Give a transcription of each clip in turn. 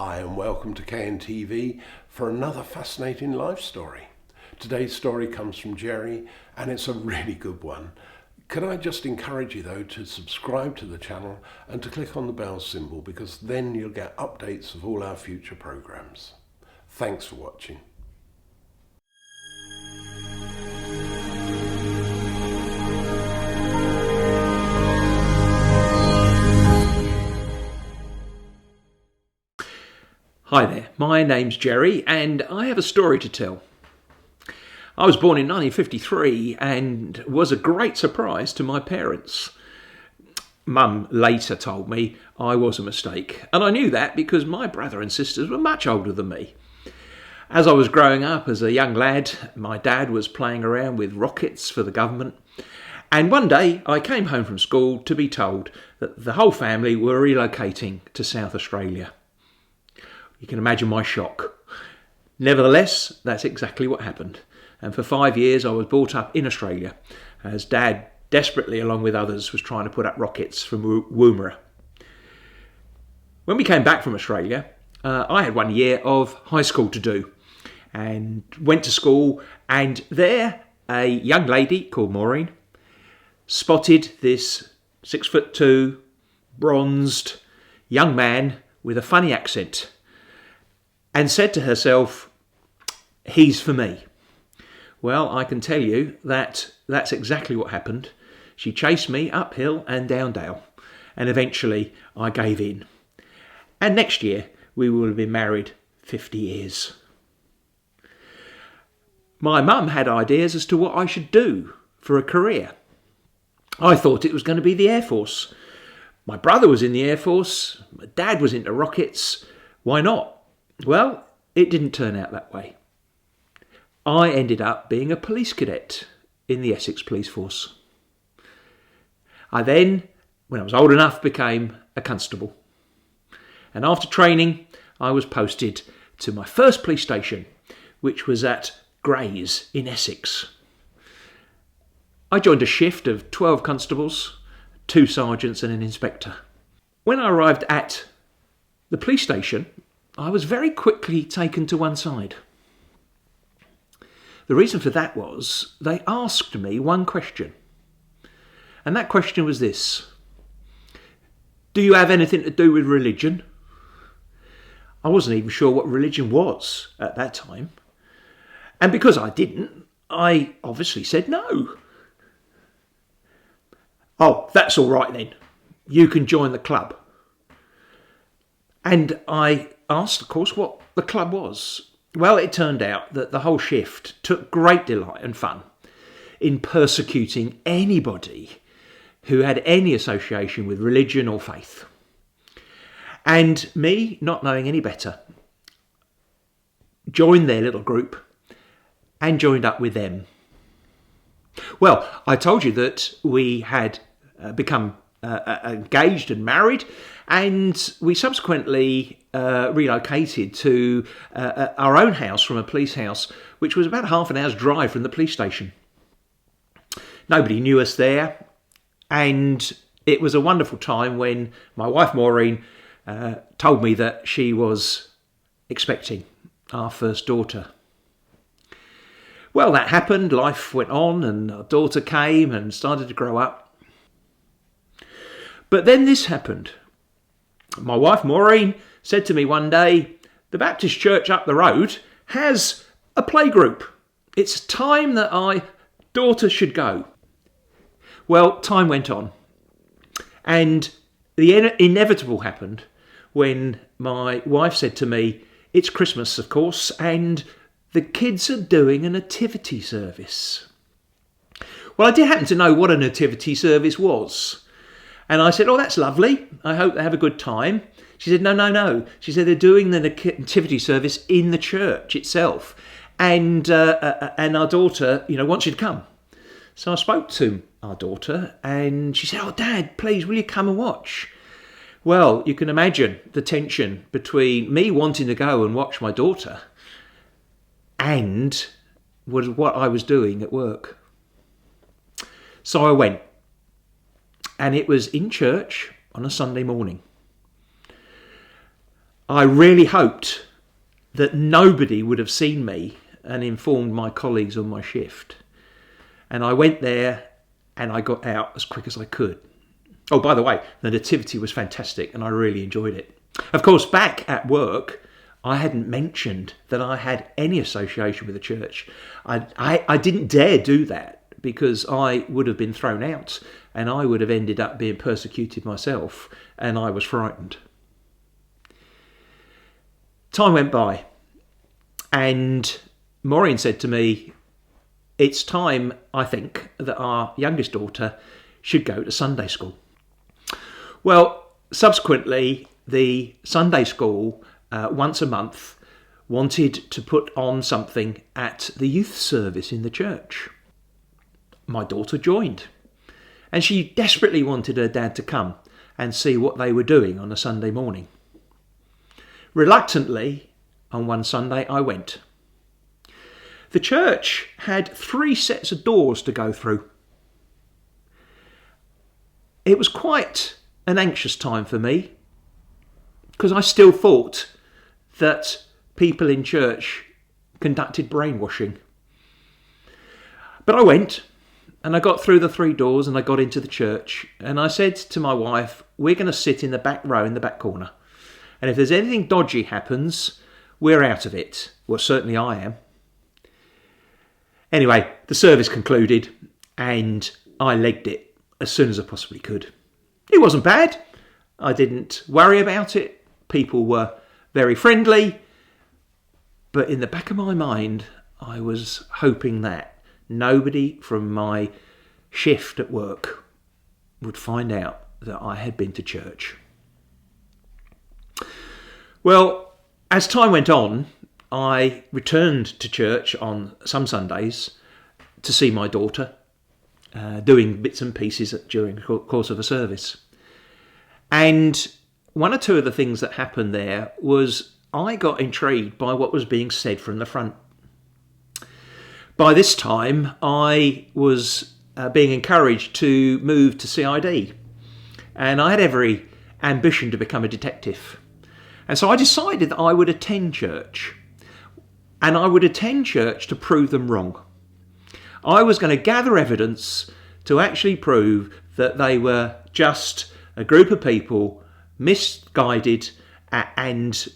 Hi and welcome to KNTV for another fascinating life story. Today's story comes from Jerry and it's a really good one. Can I just encourage you though to subscribe to the channel and to click on the bell symbol, because then you'll get updates of all our future programs. Thanks for watching. Hi there, my name's Jerry and I have a story to tell. I was born in 1953 and was a great surprise to my parents. Mum later told me I was a mistake, and I knew that because my brother and sisters were much older than me. As I was growing up as a young lad, my dad was playing around with rockets for the government, and one day I came home from school to be told that the whole family were relocating to South Australia. You can imagine my shock. Nevertheless, that's exactly what happened. And for 5 years I was brought up in Australia as Dad desperately, along with others, was trying to put up rockets from Woomera. When we came back from Australia, I had 1 year of high school to do and went to school, and there a young lady called Maureen spotted this 6'2", bronzed young man with a funny accent and said to herself, "He's for me." Well, I can tell you that that's exactly what happened. She chased me uphill and down dale, and eventually I gave in. And next year we will have been married 50 years. My mum had ideas as to what I should do for a career. I thought it was going to be the Air Force. My brother was in the Air Force, my dad was into rockets. Why not? Well, it didn't turn out that way. I ended up being a police cadet in the Essex Police Force. I then, when I was old enough, became a constable. And after training, I was posted to my first police station, which was at Grays in Essex. I joined a shift of 12 constables, 2 sergeants and an inspector. When I arrived at the police station, I was very quickly taken to one side. The reason for that was they asked me one question. And that question was this: do you have anything to do with religion? I wasn't even sure what religion was at that time. And because I didn't, I obviously said no. "Oh, that's all right then. You can join the club." And I asked, of course, what the club was. Well, it turned out that the whole shift took great delight and fun in persecuting anybody who had any association with religion or faith. And me, not knowing any better, joined their little group and joined up with them. Well, I told you that we had become engaged and married, and we subsequently relocated to our own house from a police house, which was about half an hour's drive from the police station. Nobody knew us there, and it was a wonderful time when my wife Maureen told me that she was expecting our first daughter. Well, that happened, life went on, and our daughter came and started to grow up. But then this happened. My wife Maureen said to me one day, "The Baptist church up the road has a playgroup. It's time that our daughter should go." Well, time went on, and the inevitable happened when my wife said to me, "It's Christmas, of course, and the kids are doing a nativity service." Well, I did happen to know what a nativity service was. And I said, "Oh, that's lovely. I hope they have a good time." She said, No. She said, "They're doing the nativity service in the church itself. And our daughter, wants you to come." So I spoke to our daughter and she said, "Oh, Dad, please, will you come and watch?" Well, you can imagine the tension between me wanting to go and watch my daughter and what I was doing at work. So I went. And it was in church on a Sunday morning. I really hoped that nobody would have seen me and informed my colleagues on my shift. And I went there and I got out as quick as I could. Oh, by the way, the nativity was fantastic and I really enjoyed it. Of course, back at work, I hadn't mentioned that I had any association with the church. I didn't dare do that because I would have been thrown out and I would have ended up being persecuted myself, and I was frightened. Time went by and Maureen said to me, it's time, I think, that our youngest daughter should go to Sunday school. Well, subsequently, the Sunday school, once a month, wanted to put on something at the youth service in the church. My daughter joined, and she desperately wanted her dad to come and see what they were doing on a Sunday morning. Reluctantly, on one Sunday, I went. The church had 3 sets of doors to go through. It was quite an anxious time for me because I still thought that people in church conducted brainwashing. But I went and I got through the 3 doors and I got into the church, and I said to my wife, we're going to sit in the back row in the back corner. And if there's anything dodgy happens, we're out of it. Well, certainly I am. Anyway, the service concluded and I legged it as soon as I possibly could. It wasn't bad. I didn't worry about it. People were very friendly. But in the back of my mind, I was hoping that nobody from my shift at work would find out that I had been to church. Well, as time went on, I returned to church on some Sundays to see my daughter, doing bits and pieces during the course of a service. And one or two of the things that happened there was I got intrigued by what was being said from the front. By this time, I was being encouraged to move to CID, and I had every ambition to become a detective. And so I decided that I would attend church, and I would attend church to prove them wrong. I was going to gather evidence to actually prove that they were just a group of people misguided and,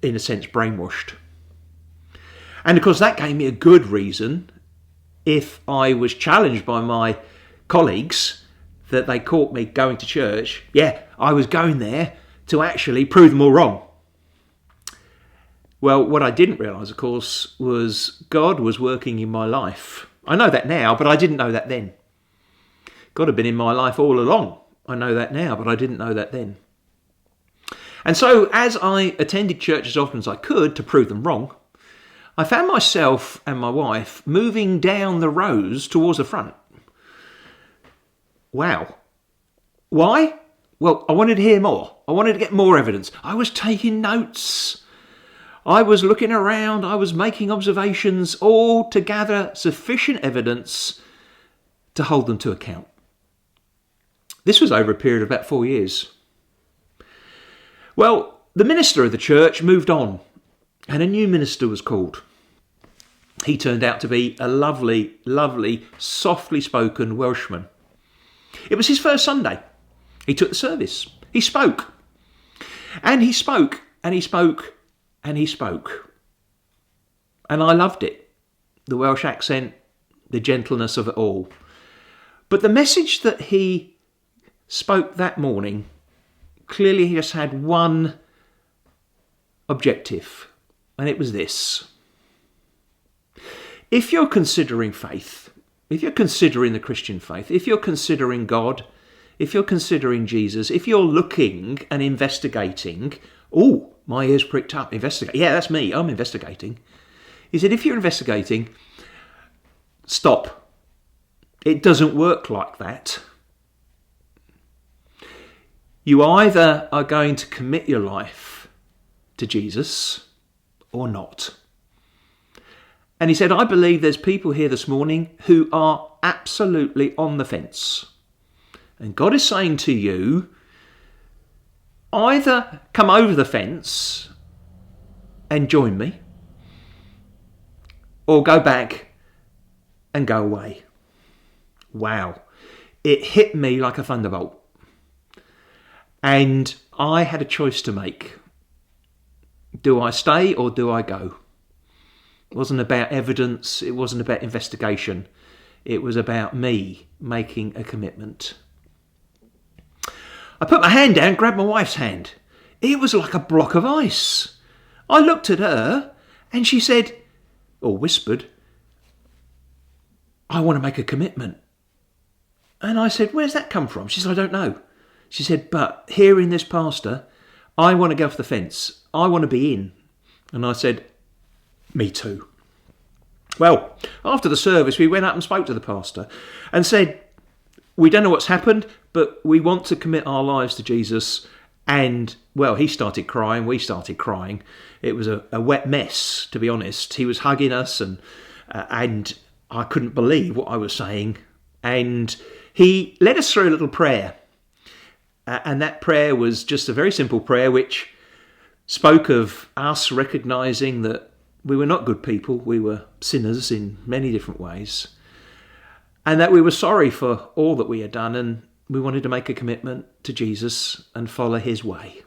in a sense, brainwashed. And of course, that gave me a good reason, if I was challenged by my colleagues that they caught me going to church, I was going there to actually prove them all wrong. Well, what I didn't realise, of course, was God was working in my life. I know that now, but I didn't know that then. God had been in my life all along. I know that now, but I didn't know that then. And so, as I attended church as often as I could to prove them wrong, I found myself and my wife moving down the rows towards the front. Wow. Why? Well, I wanted to hear more. I wanted to get more evidence. I was taking notes. I was looking around. I was making observations, all to gather sufficient evidence to hold them to account. This was over a period of about 4 years. Well, the minister of the church moved on, and a new minister was called. He turned out to be a lovely, lovely, softly spoken Welshman. It was his first Sunday. He took the service. He spoke. And he spoke, and he spoke, and he spoke. And I loved it. The Welsh accent, the gentleness of it all. But the message that he spoke that morning, clearly he just had one objective, and it was this. If you're considering faith, if you're considering the Christian faith, if you're considering God, if you're considering Jesus, if you're looking and investigating, oh, my ears pricked up, investigate. Yeah, that's me, I'm investigating. He said, if you're investigating, stop. It doesn't work like that. You either are going to commit your life to Jesus or not. And he said, I believe there's people here this morning who are absolutely on the fence. And God is saying to you, either come over the fence and join me, or go back and go away? Wow. It hit me like a thunderbolt. And I had a choice to make. Do I stay or do I go? It wasn't about evidence. It wasn't about investigation. It was about me making a commitment. I put my hand down, grabbed my wife's hand. It was like a block of ice. I looked at her and she said, or whispered, I want to make a commitment. And I said, where's that come from? She said, I don't know. She said, but hearing this pastor, I want to go off the fence. I want to be in. And I said, me too. Well, after the service, we went up and spoke to the pastor and said, we don't know what's happened, but we want to commit our lives to Jesus. And, well, he started crying. We started crying. It was a wet mess, to be honest. He was hugging us and I couldn't believe what I was saying. And he led us through a little prayer. And that prayer was just a very simple prayer which spoke of us recognising that we were not good people. We were sinners in many different ways. And that we were sorry for all that we had done, and we wanted to make a commitment to Jesus and follow his way.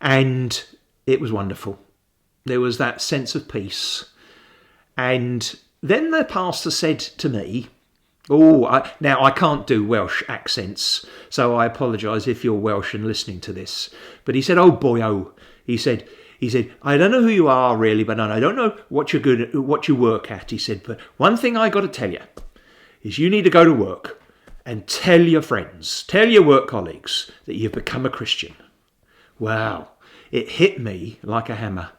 And it was wonderful. There was that sense of peace. And then the pastor said to me, now I can't do Welsh accents, so I apologise if you're Welsh and listening to this. But he said, oh boy, oh. He said, I don't know who you are really, but I don't know what you're good at, what you work at. He said, but one thing I got to tell you is you need to go to work and tell your friends, tell your work colleagues that you've become a Christian. Wow, it hit me like a hammer.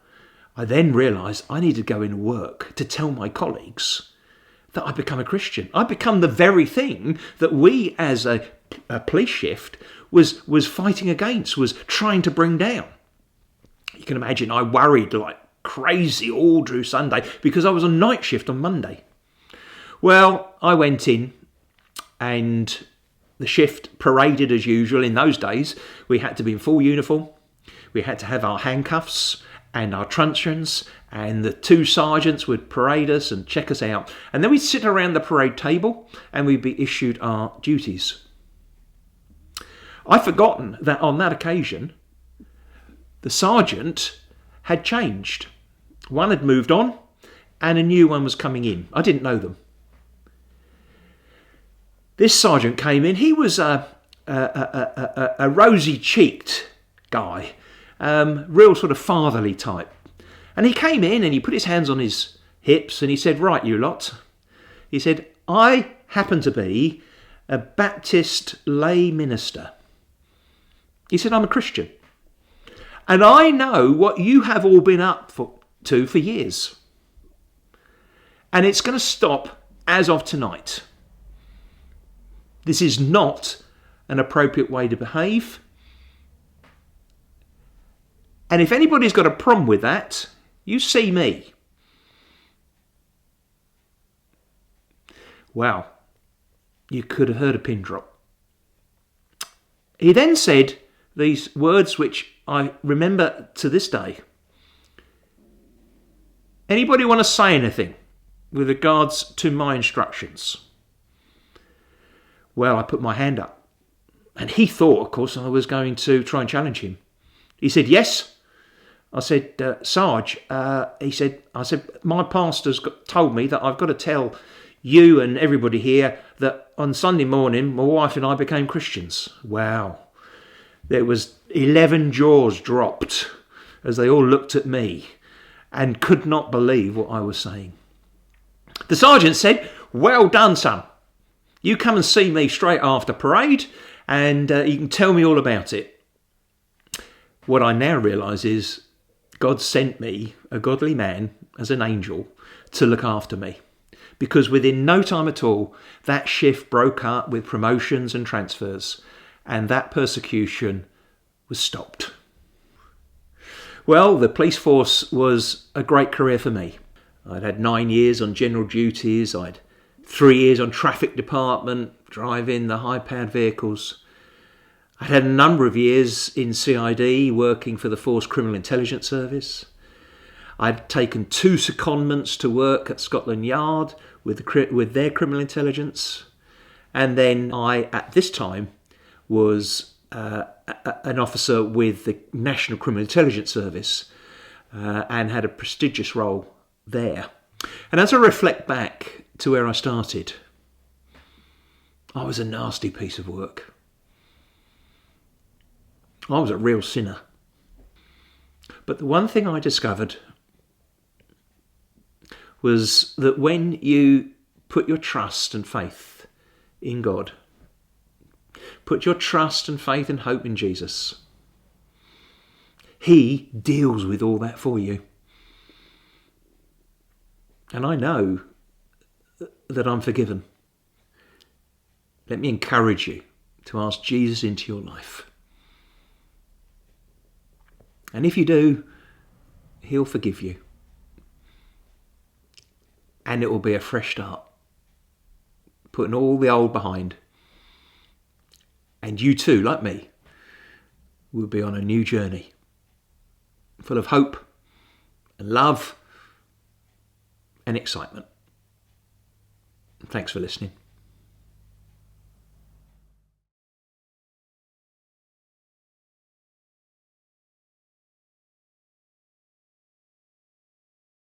I then realised I needed to go into work to tell my colleagues that I'd become a Christian. I'd become the very thing that we as a police shift was fighting against, was trying to bring down. You can imagine I worried like crazy all through Sunday because I was on night shift on Monday. Well, I went in and the shift paraded as usual. In those days, we had to be in full uniform. We had to have our handcuffs and our truncheons, and the two sergeants would parade us and check us out. And then we'd sit around the parade table and we'd be issued our duties. I'd forgotten that on that occasion, the sergeant had changed. One had moved on and a new one was coming in. I didn't know them. This sergeant came in. He was a rosy-cheeked guy, real sort of fatherly type. And he came in and he put his hands on his hips and he said, right, you lot. He said, I happen to be a Baptist lay minister. He said, I'm a Christian. And I know what you have all been up to for years. And it's going to stop as of tonight. This is not an appropriate way to behave. And if anybody's got a problem with that, you see me. Wow, you could have heard a pin drop. He then said these words which I remember to this day. Anybody want to say anything with regards to my instructions? Well, I put my hand up. And he thought, of course, I was going to try and challenge him. He said, yes. I said, Sarge, I said, my pastor's told me that I've got to tell you and everybody here that on Sunday morning, my wife and I became Christians. Wow. There was 11 jaws dropped as they all looked at me and could not believe what I was saying. The sergeant said, well done, son. You come and see me straight after parade and you can tell me all about it. What I now realise is God sent me, a godly man, as an angel, to look after me. Because within no time at all, that shift broke up with promotions and transfers, and that persecution was stopped. Well, the police force was a great career for me. I'd had 9 years on general duties. I'd 3 years on traffic department, driving the high-powered vehicles. I'd had a number of years in CID working for the Force Criminal Intelligence Service. I'd taken 2 secondments to work at Scotland Yard with their criminal intelligence. And then I, at this time, was an officer with the National Criminal Intelligence Service and had a prestigious role there. And as I reflect back to where I started, I was a nasty piece of work. I was a real sinner. But the one thing I discovered was that when you put your trust and faith in God, put your trust and faith and hope in Jesus, He deals with all that for you. And I know that I'm forgiven. Let me encourage you to ask Jesus into your life. And if you do, He'll forgive you. And it will be a fresh start, putting all the old behind. And you too, like me, will be on a new journey, full of hope and love and excitement. Thanks for listening.